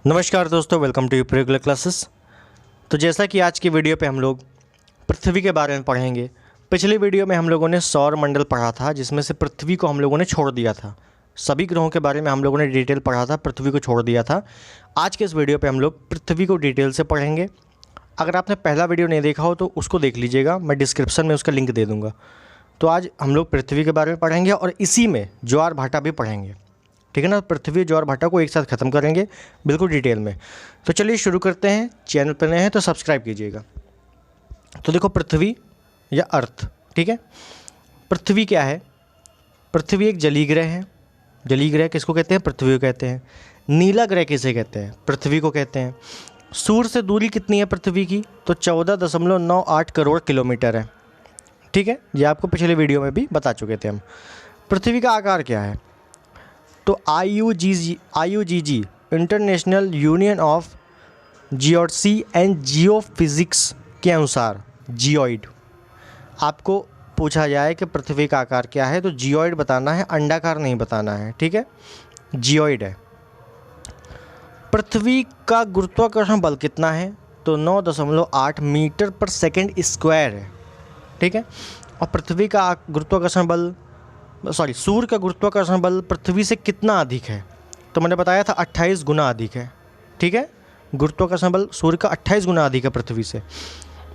नमस्कार दोस्तों, welcome to your regular classes. तो जैसा कि आज की वीडियो पे हम लोग पृथ्वी के बारे में पढ़ेंगे। पिछली वीडियो में हम लोगों ने सौर मंडल पढ़ा था, जिसमें से पृथ्वी को हम लोगों ने छोड़ दिया था। सभी ग्रहों के बारे में हम लोगों ने डिटेल पढ़ा था, पृथ्वी को छोड़ दिया था। आज के इस वीडियो पर हम लोग पृथ्वी को डिटेल से पढ़ेंगे। अगर आपने पहला वीडियो नहीं देखा हो तो उसको देख लीजिएगा, मैं डिस्क्रिप्शन में उसका लिंक दे दूँगा। तो आज हम लोग पृथ्वी के बारे में पढ़ेंगे और इसी में ज्वार भाटा भी पढ़ेंगे, ठीक है ना। पृथ्वी ज्वार भाटा को एक साथ ख़त्म करेंगे बिल्कुल डिटेल में। तो चलिए शुरू करते हैं। चैनल पर नए हैं तो सब्सक्राइब कीजिएगा। तो देखो, पृथ्वी या अर्थ, ठीक है। पृथ्वी क्या है? पृथ्वी एक जलीय ग्रह है। जलीय ग्रह किसको कहते हैं? पृथ्वी को कहते हैं। नीला ग्रह किसे कहते हैं? पृथ्वी को कहते हैं। सूर्य से दूरी कितनी है पृथ्वी की? तो 14.98 करोड़ किलोमीटर है, ठीक है। ये आपको पिछले वीडियो में भी बता चुके थे हम। पृथ्वी का आकार क्या है? तो IUGG international union of geodesy and geophysics के अनुसार जियोइड। आपको पूछा जाए कि पृथ्वी का आकार क्या है तो जियोइड बताना है, अंडाकार नहीं बताना है, ठीक है। जियोइड है। पृथ्वी का गुरुत्वाकर्षण बल कितना है? तो 9.8 मीटर पर सेकेंड स्क्वायर है, ठीक है। और पृथ्वी का गुरुत्वाकर्षण बल सूर्य का गुरुत्वाकर्षण बल पृथ्वी से कितना अधिक है? तो मैंने बताया था 28 गुना अधिक है, ठीक है। गुरुत्वाकर्षण बल सूर्य का 28 गुना अधिक है पृथ्वी से।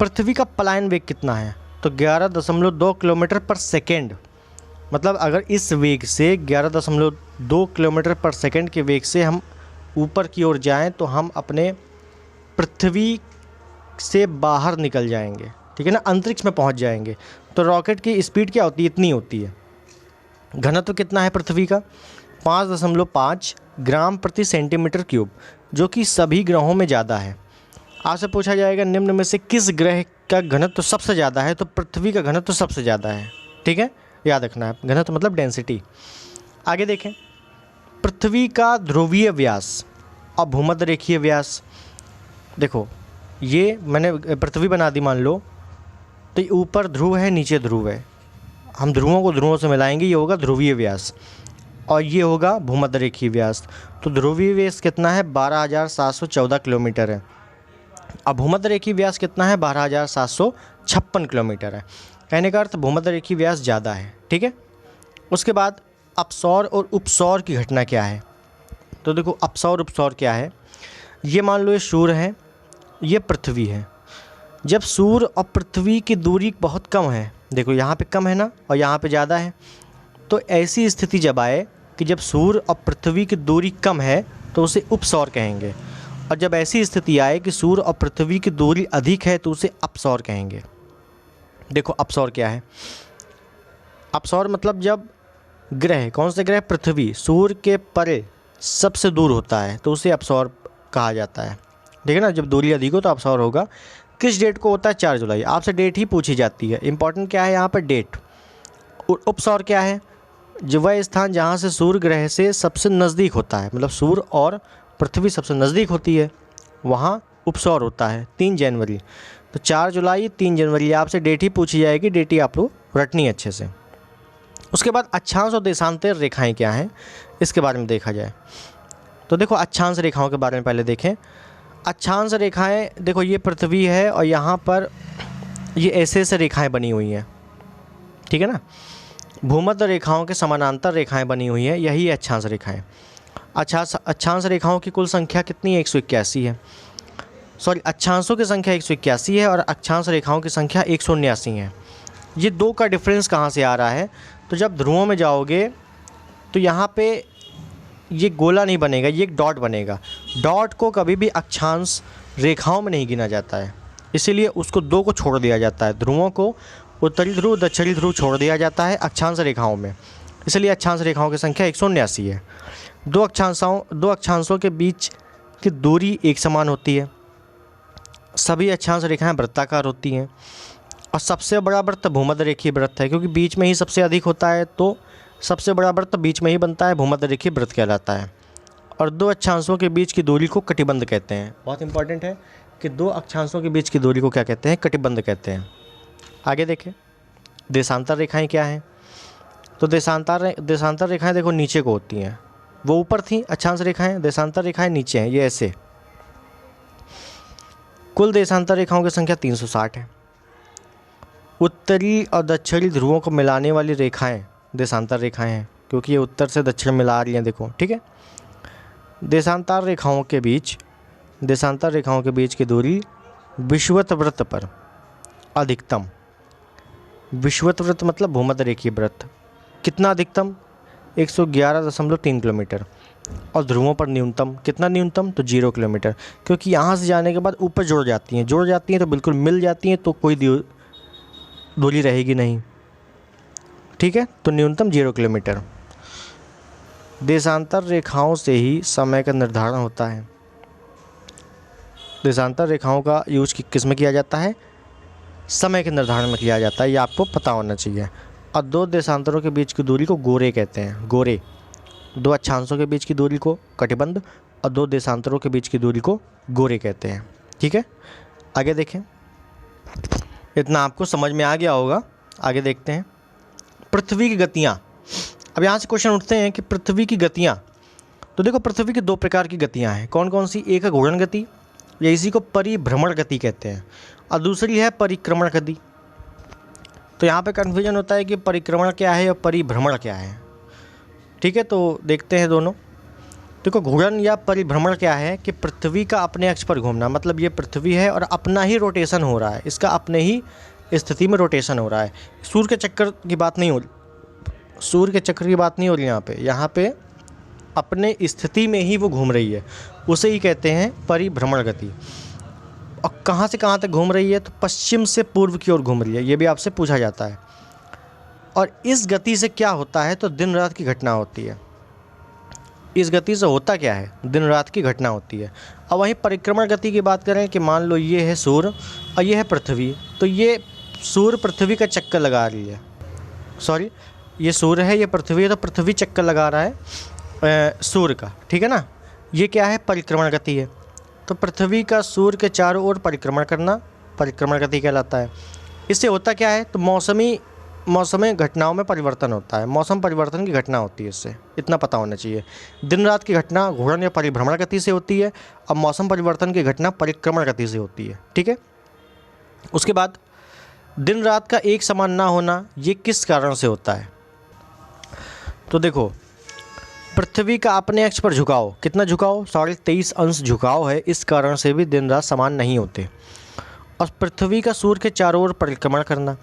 पृथ्वी का पलायन वेग कितना है? तो 11.2 किलोमीटर पर सेकेंड। मतलब अगर इस वेग से 11.2 किलोमीटर पर सेकेंड के वेग से हम ऊपर की ओर जाएं तो हम अपने पृथ्वी से बाहर निकल जाएंगे, ठीक है ना, अंतरिक्ष में पहुंच जाएंगे। तो रॉकेट की स्पीड क्या होती है? इतनी होती है। घनत्व कितना है पृथ्वी का? 5.5 ग्राम प्रति सेंटीमीटर क्यूब, जो कि सभी ग्रहों में ज़्यादा है। आपसे पूछा जाएगा निम्न में से किस ग्रह का घनत्व सबसे ज़्यादा है? तो पृथ्वी का घनत्व सबसे ज़्यादा है, ठीक है, याद रखना है। घनत्व मतलब डेंसिटी। आगे देखें, पृथ्वी का ध्रुवीय व्यास और भूमध्य रेखीय व्यास। देखो, ये मैंने पृथ्वी बना दी मान लो, तो ऊपर ध्रुव है, नीचे ध्रुव है। हम ध्रुवों को ध्रुवों से मिलाएंगे, ये होगा ध्रुवीय व्यास और ये होगा भूमध्य रेखीय व्यास। तो ध्रुवीय व्यास कितना है? 12,714 किलोमीटर है। अब भूमध्य रेखीय व्यास कितना है? 12,756 किलोमीटर है। कहने का अर्थ भूमध्य रेखीय व्यास ज़्यादा है, ठीक है। उसके बाद अपसौर और उपसौर की घटना क्या है? तो देखो, अपसौर उपसौर क्या है? ये मान लो ये सूर्य है, ये पृथ्वी है। जब सूर्य और पृथ्वी की दूरी बहुत कम है, देखो यहाँ पे कम है ना और यहाँ पे ज़्यादा है, तो ऐसी स्थिति जब आए कि जब सूर्य और पृथ्वी की दूरी कम है तो उसे उपसौर कहेंगे। और जब ऐसी स्थिति आए कि सूर्य और पृथ्वी की दूरी अधिक है तो उसे अपसौर कहेंगे। देखो, अपसौर क्या है? अपसौर मतलब जब ग्रह, कौन से ग्रह? पृथ्वी सूर्य के परे सबसे दूर होता है तो उसे अपसौर कहा जाता है, ठीक है ना। जब दूरी अधिक हो तो अपसौर होगा। किस डेट को होता है? 4 जुलाई। आपसे डेट ही पूछी जाती है। इंपॉर्टेंट क्या है यहाँ पर? डेट। उपसौर क्या है? जो वह स्थान जहाँ से सूर्य ग्रह से सबसे नज़दीक होता है, मतलब सूर्य और पृथ्वी सबसे नज़दीक होती है, वहाँ उपसौर होता है। 3 जनवरी। तो 4 जुलाई 3 जनवरी आपसे डेट ही पूछी जाएगी, डेट ही आप लोग रटनी अच्छे से। उसके बाद अक्षांश और देशांतर रेखाएँ क्या हैं, इसके बारे में देखा जाए तो देखो, अक्षांश रेखाओं के बारे में पहले देखें। अक्षांश रेखाएं, देखो ये पृथ्वी है और यहाँ पर ये ऐसे रेखाएं बनी हुई हैं, ठीक है ना। भूमध्य रेखाओं के समानांतर रेखाएं बनी हुई हैं, यही अक्षांश रेखाएं। अक्षांश रेखाओं की कुल संख्या कितनी है? 181 है। अक्षांशों की संख्या 181 है और अक्षांश रेखाओं की संख्या 179 है। ये दो का डिफरेंस कहाँ से आ रहा है? तो जब ध्रुवों में जाओगे तो यहाँ पे ये गोला नहीं बनेगा, ये एक डॉट बनेगा। डॉट को कभी भी अक्षांश रेखाओं में नहीं गिना जाता है, इसीलिए उसको 2 को छोड़ दिया जाता है। ध्रुवों को उत्तरी ध्रुव, दक्षिणी ध्रुव छोड़ दिया जाता है अक्षांश रेखाओं में, इसलिए अक्षांश रेखाओं की संख्या 179 है। दो अक्षांशों के बीच की दूरी एक समान होती है। सभी अक्षांश रेखाएँ वृत्ताकार होती हैं और सबसे बड़ा वृत्त भूमध्य रेखीय वृत्त है, क्योंकि बीच में ही सबसे अधिक होता है तो सबसे बड़ा वृत्त बीच में ही बनता है, भूमध्य रेखीय वृत्त कहलाता है। और दो अक्षांशों के बीच की दूरी को कटिबंध कहते हैं। बहुत इंपॉर्टेंट है कि दो अक्षांशों के बीच की दूरी को क्या कहते हैं? कटिबंध कहते हैं। आगे देखें, देशांतर रेखाएं क्या हैं? तो देशांतर रेखाएं देखो नीचे को होती हैं, वो ऊपर थी अक्षांश रेखाएं, देशांतर रेखाएं नीचे हैं, ये ऐसे। कुल देशांतर रेखाओं की संख्या 360 है। उत्तरी और दक्षिणी ध्रुवों को मिलाने वाली रेखाएं देशांतर रेखाएं हैं, क्योंकि ये उत्तर से दक्षिण मिला रही हैं, देखो ठीक है। देशांतर रेखाओं के बीच की दूरी विषुवत वृत्त पर अधिकतम, विषुवत वृत्त मतलब भूमध्य रेखीय वृत्त, कितना अधिकतम 111.3 किलोमीटर, और ध्रुवों पर न्यूनतम, कितना न्यूनतम, तो 0 किलोमीटर, क्योंकि यहाँ से जाने के बाद ऊपर जुड़ जाती हैं तो बिल्कुल मिल जाती हैं, तो कोई दूरी रहेगी नहीं, ठीक है। तो न्यूनतम 0 किलोमीटर। देशांतर रेखाओं से ही समय का निर्धारण होता है। देशांतर रेखाओं का यूज किस में किया जाता है, समय के निर्धारण में किया जाता है, ये आपको पता होना चाहिए। और दो देशांतरों के बीच की दूरी को गोरे कहते हैं, गोरे। दो अक्षांशों के बीच की दूरी को कटिबंध और दो देशांतरों के बीच की दूरी को गोरे कहते हैं, ठीक है। आगे देखें, इतना आपको समझ में आ गया होगा। आगे देखते हैं पृथ्वी की गतियाँ। अब यहाँ से क्वेश्चन उठते हैं कि पृथ्वी की गतियाँ, तो देखो पृथ्वी की 2 प्रकार की गतियाँ हैं, कौन कौन सी, एक है घूर्णन गति या इसी को परिभ्रमण गति कहते हैं, और दूसरी है परिक्रमण गति। तो यहाँ पे कन्फ्यूजन होता है कि परिक्रमण क्या है और परिभ्रमण क्या है, ठीक है। तो देखते हैं दोनों। देखो घूर्णन या परिभ्रमण क्या है कि पृथ्वी का अपने अक्ष पर घूमना, मतलब ये पृथ्वी है और अपना ही रोटेशन हो रहा है, इसका अपने ही स्थिति में रोटेशन हो रहा है। सूर्य के चक्कर की बात नहीं हो रही, सूर्य के चक्कर की बात नहीं हो रही यहाँ पे अपने स्थिति में ही वो घूम रही है, उसे ही कहते हैं परिभ्रमण गति। और कहाँ से कहाँ तक घूम रही है, तो पश्चिम से पूर्व की ओर घूम रही है, ये भी आपसे पूछा जाता है। और इस गति से क्या होता है, तो दिन रात की घटना होती है। इस गति से होता क्या है, दिन रात की घटना होती है। अब वहीं परिक्रमण गति की बात करें कि मान लो ये है सूर्य और ये है पृथ्वी, तो ये सूर्य पृथ्वी का चक्कर लगा रही है, सॉरी ये सूर्य है, ये पृथ्वी है, तो पृथ्वी चक्कर लगा रहा है सूर्य का, ठीक है ना। ये क्या है, परिक्रमण गति है। तो पृथ्वी का सूर्य के चारों ओर परिक्रमण करना परिक्रमण गति कहलाता है। इससे होता क्या है, तो मौसमी घटनाओं में परिवर्तन होता है, मौसम परिवर्तन की घटना होती है, इससे इतना पता होना चाहिए। दिन रात की घटना घूर्णन या परिभ्रमण गति से होती है, और मौसम परिवर्तन की घटना परिक्रमण गति से होती है, ठीक है। उसके बाद दिन रात का एक समान ना होना, ये किस कारण से होता है, तो देखो पृथ्वी का अपने अक्ष पर झुकाव, कितना झुकाव, 23.5 अंश झुकाव है, इस कारण से भी दिन रात समान नहीं होते। और पृथ्वी का सूर्य के चारों ओर परिक्रमण करना,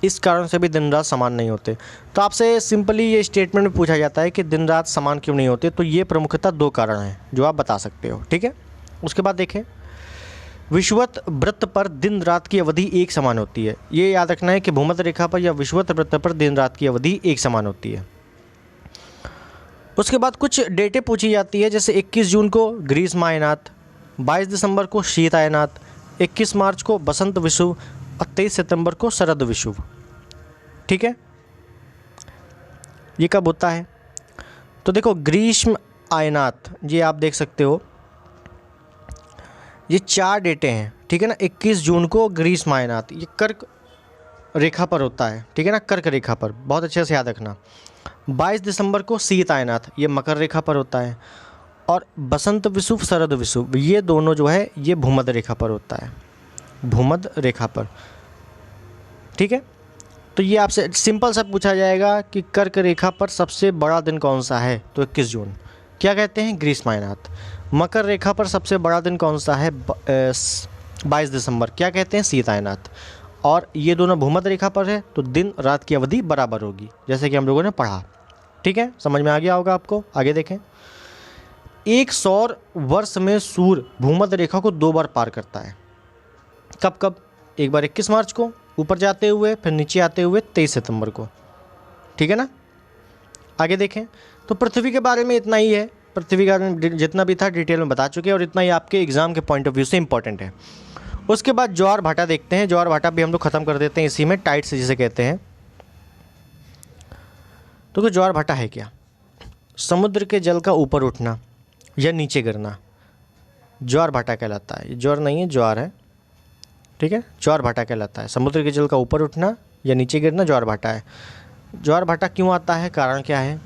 इस कारण से भी दिन रात समान नहीं होते। तो आपसे सिंपली ये स्टेटमेंट में पूछा जाता है कि दिन रात समान क्यों नहीं होते, तो ये प्रमुखतः 2 कारण हैं जो आप बता सकते हो, ठीक है। उसके बाद देखें, विषुवत वृत्त पर दिन रात की अवधि एक समान होती है। ये याद रखना है कि भूमध्य रेखा पर या विषुवत वृत्त पर दिन रात की अवधि एक समान होती है। उसके बाद कुछ डेटें पूछी जाती है, जैसे 21 जून को ग्रीष्म आयनात, 22 दिसंबर को शीत आयनात, 21 मार्च को बसंत विषुव और 23 सितंबर को शरद विषुव, ठीक है। ये कब होता है, तो देखो ग्रीष्म आयनात, ये आप देख सकते हो, ये 4 डेटें हैं, ठीक है ना। 21 जून को ग्रीष्म आयनात, ये कर्क रेखा पर होता है, ठीक है ना, कर्क रेखा पर, बहुत अच्छे से याद रखना। 22 दिसंबर को शीत आयनात, ये मकर रेखा पर होता है। और बसंत विषुव शरद विषुव, ये दोनों जो है ये भूमध्य रेखा पर होता है, भूमध्य रेखा पर, ठीक है। तो ये आपसे सिंपल सा पूछा जाएगा कि कर्क रेखा पर सबसे बड़ा दिन कौन सा है, तो 21 जून, क्या कहते हैं, ग्रीष्म आयनात। मकर रेखा पर सबसे बड़ा दिन कौन सा है, 22 दिसंबर, क्या कहते हैं, शीत आयनात। और ये दोनों भूमध्य रेखा पर है, तो दिन रात की अवधि बराबर होगी, जैसे कि हम लोगों ने पढ़ा, ठीक है, समझ में आ गया होगा आपको। आगे देखें, एक सौर वर्ष में सूर्य भूमध्य रेखा को 2 बार पार करता है, कब कब, एक बार 21 मार्च को ऊपर जाते हुए, फिर नीचे आते हुए 23 सितंबर को, ठीक है ना। आगे देखें, तो पृथ्वी के बारे में इतना ही है, पृथ्वी का जितना भी था डिटेल में बता चुके हैं, और इतना ही आपके एग्जाम के पॉइंट ऑफ व्यू से इंपॉर्टेंट है। उसके बाद ज्वार भाटा देखते हैं, ज्वार भाटा भी हम लोग ख़त्म कर देते हैं इसी में, टाइट से जिसे कहते हैं। तो ज्वार भाटा है क्या, समुद्र के जल का ऊपर उठना या नीचे गिरना, ज्वार भाटा कहलाता है। ज्वार नहीं है, ज्वार है, ठीक है, ज्वार भाटा कहलाता है। समुद्र के जल का ऊपर उठना या नीचे गिरना ज्वार भाटा है। ज्वार भाटा क्यों आता है, कारण क्या है,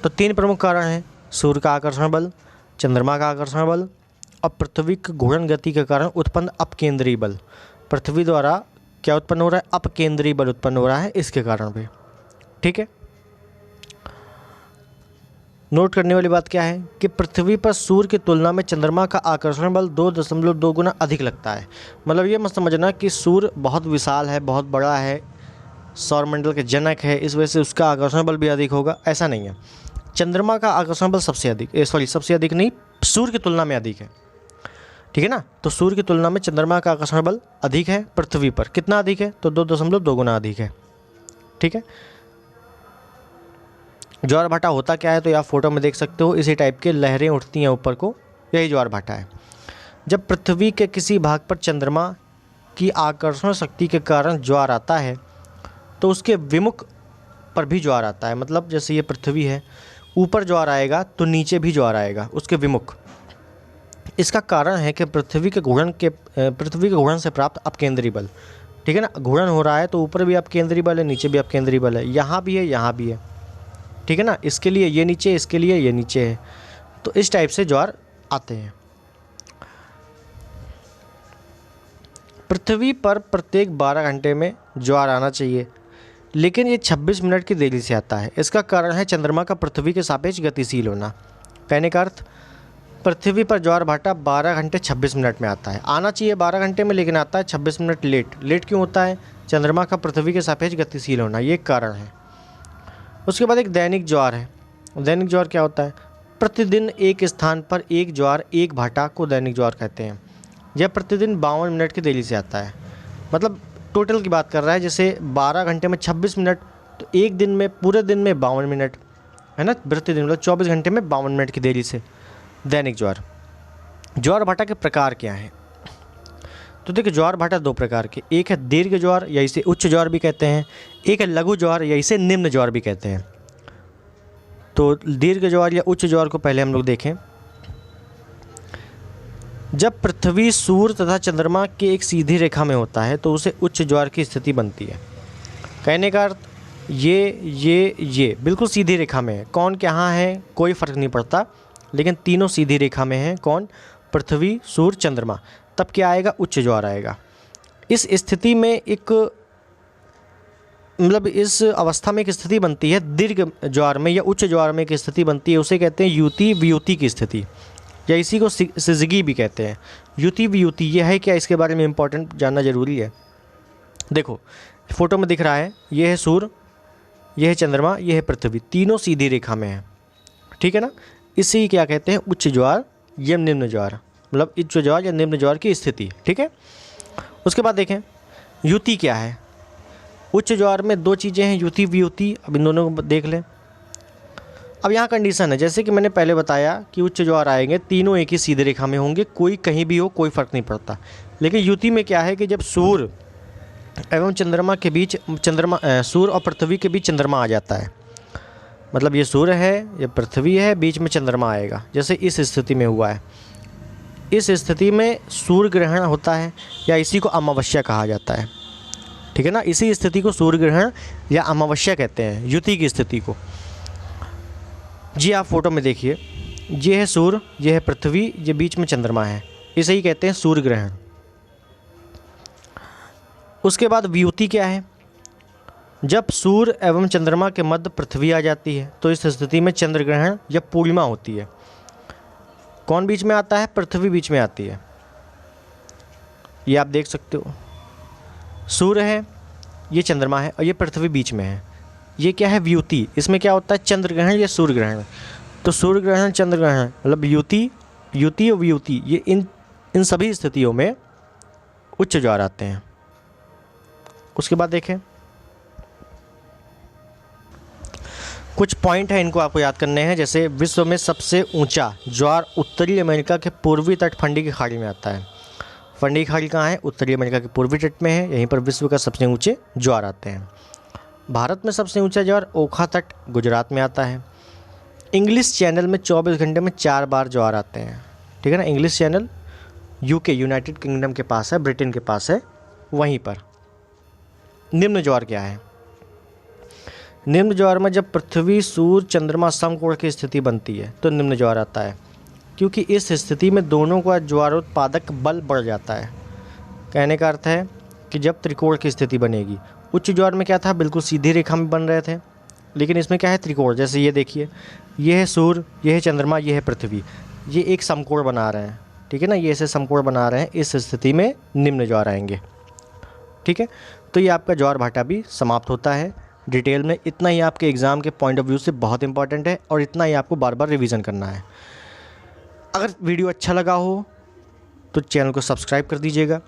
तो 3 प्रमुख कारण हैं। सूर्य का आकर्षण बल, चंद्रमा का आकर्षण बल और पृथ्वी की घूर्णन गति के कारण उत्पन्न अपकेंद्रीय बल। पृथ्वी द्वारा क्या उत्पन्न हो रहा है? अपकेंद्रीय बल उत्पन्न हो रहा है इसके कारण भी। ठीक है, नोट करने वाली बात क्या है कि पृथ्वी पर सूर्य की तुलना में चंद्रमा का आकर्षण बल 2.2 गुना अधिक लगता है। मतलब ये मत समझना कि सूर्य बहुत विशाल है, बहुत बड़ा है, सौरमंडल के जनक है, इस वजह से उसका आकर्षण बल भी अधिक होगा, ऐसा नहीं है। चंद्रमा का आकर्षण बल सबसे अधिक नहीं, सूर्य की तुलना में अधिक है। ठीक है ना, तो सूर्य की तुलना में चंद्रमा का आकर्षण बल अधिक है पृथ्वी पर। कितना अधिक है? तो 2.2 गुना अधिक है। ठीक है, ज्वार भाटा होता क्या है तो आप फोटो में देख सकते हो, इसी टाइप के लहरें उठती हैं ऊपर को, यही ज्वार भाटा है। जब पृथ्वी के किसी भाग पर चंद्रमा की आकर्षण शक्ति के कारण ज्वार आता है तो उसके विमुख पर भी ज्वार आता है। मतलब जैसे ये पृथ्वी है, ऊपर ज्वार आएगा तो नीचे भी ज्वार आएगा उसके विमुख। इसका कारण है कि पृथ्वी के घूर्णन से प्राप्त अपकेंद्रीय बल। ठीक है ना, घूर्णन हो रहा है तो ऊपर भी अपकेंद्रीय बल है, नीचे भी अपकेंद्रीय बल है, यहाँ भी है, यहाँ भी है। ठीक है ना, इसके लिए ये नीचे, इसके लिए ये नीचे है, तो इस टाइप से ज्वार आते हैं। पृथ्वी पर प्रत्येक 12 घंटे में ज्वार आना चाहिए, लेकिन ये 26 मिनट की देरी से आता है। इसका कारण है चंद्रमा का पृथ्वी के सापेक्ष गतिशील होना। कहने का अर्थ, पृथ्वी पर ज्वार भाटा 12 घंटे 26 मिनट में आता है। आना चाहिए 12 घंटे में, लेकिन आता है 26 मिनट लेट क्यों होता है? चंद्रमा का पृथ्वी के सापेक्ष गतिशील होना, ये कारण है। उसके बाद एक दैनिक ज्वार है। दैनिक ज्वार क्या होता है? प्रतिदिन एक स्थान पर एक ज्वार एक भाटा को दैनिक ज्वार कहते हैं। यह प्रतिदिन 52 मिनट की देरी से आता है। मतलब टोटल की बात कर रहा है, जैसे 12 घंटे में 26 मिनट, तो एक दिन में, पूरे दिन में 52 मिनट है ना, प्रतिदिन मतलब 24 घंटे में 52 मिनट की देरी से दैनिक ज्वार। ज्वार भाटा के प्रकार क्या हैं? तो देखिए, ज्वार भाटा 2 प्रकार के, एक है दीर्घ ज्वार या इसे उच्च ज्वार भी कहते हैं, एक है लघु ज्वार या इसे निम्न ज्वार भी कहते हैं। तो दीर्घ ज्वार या उच्च ज्वार को पहले हम लोग देखें। जब पृथ्वी, सूर्य तथा चंद्रमा के एक सीधी रेखा में होता है तो उसे उच्च ज्वार की स्थिति बनती है। कहने का अर्थ, ये बिल्कुल सीधी रेखा में है। कौन कहाँ है कोई फ़र्क नहीं पड़ता, लेकिन तीनों सीधी रेखा में हैं। कौन? पृथ्वी, सूर्य, चंद्रमा। तब क्या आएगा? उच्च ज्वार आएगा। इस स्थिति में इस अवस्था में एक स्थिति बनती है दीर्घ ज्वार में या उच्च ज्वार में एक स्थिति बनती है, उसे कहते हैं युति वियुति की स्थिति, या इसी को सिजगी भी कहते हैं। युति वियुति ये है क्या? इसके बारे में इंपॉर्टेंट जानना जरूरी है। देखो फोटो में दिख रहा है, ये है सूर्य, ये है चंद्रमा, ये है पृथ्वी, तीनों सीधी रेखा में है। ठीक है ना, इसी क्या कहते हैं? उच्च ज्वार या निम्न ज्वार, मतलब उच्च ज्वार या निम्न ज्वार की स्थिति। ठीक है, उसके बाद देखें युति क्या है। उच्च ज्वार में 2 चीज़ें हैं, युति वियुति। अब इन दोनों को देख लें। अब यहाँ कंडीशन है, जैसे कि मैंने पहले बताया कि उच्च ज्वार आएंगे, तीनों एक ही सीधी रेखा में होंगे, कोई कहीं भी हो कोई फ़र्क नहीं पड़ता। लेकिन युति में क्या है कि जब सूर्य एवं चंद्रमा के बीच, सूर्य और पृथ्वी के बीच चंद्रमा आ जाता है, मतलब ये सूर्य है, ये पृथ्वी है, बीच में चंद्रमा आएगा, जैसे इस स्थिति में हुआ है। इस स्थिति में सूर्य ग्रहण होता है, या इसी को अमावस्या कहा जाता है। ठीक है ना, इसी स्थिति को सूर्य ग्रहण या अमावस्या कहते हैं, युति की स्थिति को। जी आप फोटो में देखिए, ये है सूर्य, ये है पृथ्वी, ये बीच में चंद्रमा है, इसे ही कहते हैं सूर्य ग्रहण। उसके बाद वियुति क्या है? जब सूर्य एवं चंद्रमा के मध्य पृथ्वी आ जाती है तो इस स्थिति में चंद्र ग्रहण या पूर्णिमा होती है। कौन बीच में आता है? पृथ्वी बीच में आती है। ये आप देख सकते हो, सूर्य है, ये चंद्रमा है और ये पृथ्वी बीच में है। ये क्या है? वियुति। इसमें क्या होता है? चंद्र ग्रहण या सूर्य ग्रहण। तो सूर्य ग्रहण, चंद्र ग्रहण, मतलब युति और वियुति, ये इन सभी स्थितियों में उच्च ज्वार आते हैं। उसके बाद देखें, कुछ पॉइंट है, इनको आपको याद करने हैं। जैसे विश्व में सबसे ऊंचा ज्वार उत्तरी अमेरिका के पूर्वी तट फंडी की खाड़ी में आता है। फंडी की खाड़ी कहाँ है? उत्तरी अमेरिका के पूर्वी तट में है। यहीं पर विश्व का सबसे ऊंचे ज्वार आते हैं। भारत में सबसे ऊंचा ज्वार ओखा तट गुजरात में आता है। इंग्लिश चैनल में 24 घंटे में 4 बार ज्वार आते हैं। ठीक है ना, English channel UK, United kingdom के पास है, ब्रिटेन के पास है, वहीं पर। निम्न ज्वार क्या है? निम्न ज्वार में जब पृथ्वी, सूर्य, चंद्रमा समकोण की स्थिति बनती है तो निम्न ज्वार आता है, क्योंकि इस स्थिति में दोनों का ज्वारोत्पादक बल बढ़ जाता है। कहने का अर्थ है कि जब त्रिकोण की स्थिति बनेगी, उच्च ज्वार में क्या था, बिल्कुल सीधी रेखा में बन रहे थे, लेकिन इसमें क्या है, त्रिकोण। जैसे ये देखिए, ये है सूर्य, ये है चंद्रमा, ये है पृथ्वी, ये एक समकोण बना रहे हैं, ठीक है ना, ये ऐसे समकोण बना रहे हैं। इस स्थिति में निम्न ज्वार आएंगे, ठीक है। तो ये आपका ज्वार भाटा भी समाप्त होता है। डिटेल में इतना ही आपके एग्ज़ाम के पॉइंट ऑफ व्यू से बहुत इंपॉर्टेंट है और इतना ही आपको बार बार रिवीजन करना है। अगर वीडियो अच्छा लगा हो तो चैनल को सब्सक्राइब कर दीजिएगा।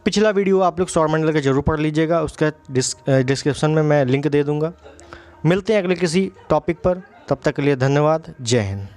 पिछला वीडियो आप लोग सौरमंडल का ज़रूर पढ़ लीजिएगा, उसका डिस्क्रिप्शन में मैं लिंक दे दूँगा। मिलते हैं अगले किसी टॉपिक पर, तब तक के लिए धन्यवाद। जय हिंद।